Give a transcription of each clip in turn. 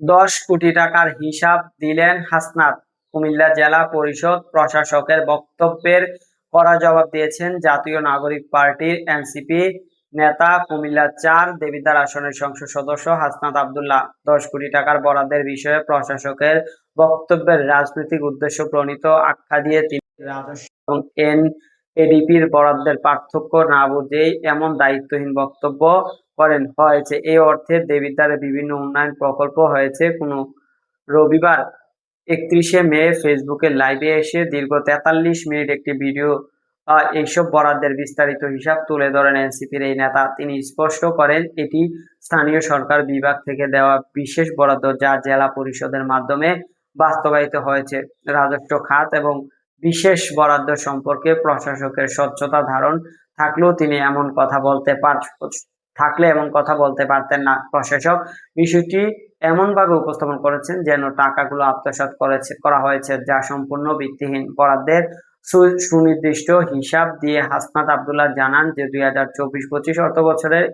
10 কোটি টাকার হিসাব দিলেন হাসনাত। কুমিল্লা জেলা পরিষদ প্রশাসকের বক্তব্যের কড়া জবাব দিয়েছেন জাতীয় নাগরিক পার্টির এনসিপি নেতা কুমিল্লা-৪ দেবিদ্বার আসনের সংসদ সদস্য হাসনাত আব্দুল্লাহ। 10 কোটি টাকার বরাদ্দের বিষয়ে প্রশাসকের বক্তব্যের রাজনৈতিক উদ্দেশ্য প্রণীত আখ্যা দিয়ে তিনি রাজস্ব এবং এডিপির বরাদ্দের পার্থক্য না বুঝেই এমন দায়িত্বহীন বক্তব্য করেন হয়েছে। এই অর্থে দেবিদ্বারে বিভিন্ন উন্নয়ন প্রকল্প হয়েছে। কোনো রবিবার 31শে মে ফেসবুকে লাইভে এসে দীর্ঘ 43 মিনিট একটি ভিডিও এইসব বরাদ্দের বিস্তারিত হিসাব তুলে ধরেন এনসিপির এই নেতা। তিনি স্পষ্ট করেন, এটি স্থানীয় সরকার বিভাগ থেকে দেওয়া বিশেষ বরাদ্দ, যা জেলা পরিষদের মাধ্যমে বাস্তবায়িত হয়েছে। রাজস্ব খাত এবং বিশেষ বরাদ্দ সম্পর্কে প্রশাসকের স্বচ্ছতা ধারণ থাকলেও তিনি এমন কথা বলতে পারতেন না। প্রশাসক বিষয়টি এমনভাবে উপস্থাপন করেছেন যেন টাকাগুলো আত্মসাৎ করা হয়েছে, যা সম্পূর্ণ ভিত্তিহীন। বরাদ্দের সুনির্দিষ্ট হিসাব দিয়ে হাসনাত আব্দুল্লাহ জানান যে 2024-25 অর্থবছরের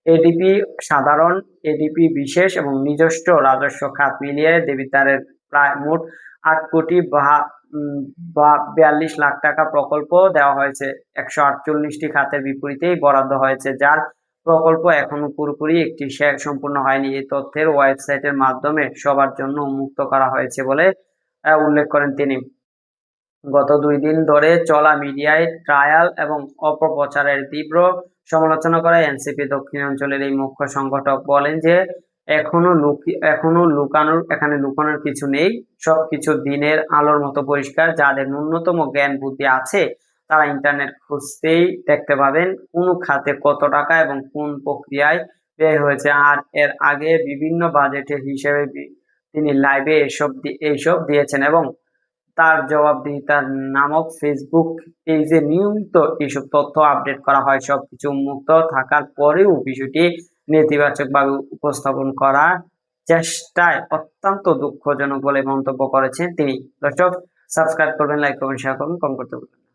এডিপি সাধারণ, এডিপি বিশেষ এবং নিজস্ব রাজস্ব খাত মিলিয়ে দেবিদ্বারের প্রায় মোট 8 কোটি 42 লাখ টাকা প্রকল্প দেওয়া হয়েছে। 148টি খাতের বিপরীতেই বরাদ্দ হয়েছে, যার প্রকল্প এখনো পুরোপুরি একটি সম্পূর্ণ হয়নি। এই তথ্যের ওয়েবসাইটের মাধ্যমে সবার জন্য উন্মুক্ত করা হয়েছে বলে উল্লেখ করেন তিনি। গত 2 দিন ধরে চলা মিডিয়ায় ট্রায়াল এবং অপপ্রচারের তীব্র সমালোচনা করায় এনসিপি দক্ষিণাঞ্চলের এই মুখ্য সংগঠক বলেন যে এখনো লুকানোর কিছু নেই, সবকিছু দিনের আলোর মতো পরিষ্কার। যাদের ন্যূনতম জ্ঞান বুদ্ধি আছে তারা ইন্টারনেট খুঁজতেই দেখতে পাবেন কোন খাতে কত টাকা এবং কোন প্রক্রিয়ায় ব্যয় হয়েছে। আর এর আগে বিভিন্ন বাজেটের হিসেবে তিনি লাইভে এইসব দিয়েছেন এবং তার জবাবদিহিতার নামক ফেসবুক পেজে নিয়মিত এইসব তথ্য আপডেট করা হয়। সবকিছু উন্মুক্ত থাকার পরেও বিষয়টি নেতিবাচকভাবে উপস্থাপন করার চেষ্টায় অত্যন্ত দুঃখজনক বলে মন্তব্য করেছেন তিনি। দর্শক, সাবস্ক্রাইব করবেন, লাইক করবেন, শেয়ার করবেন, কমেন্ট করতে ভুলবেন না।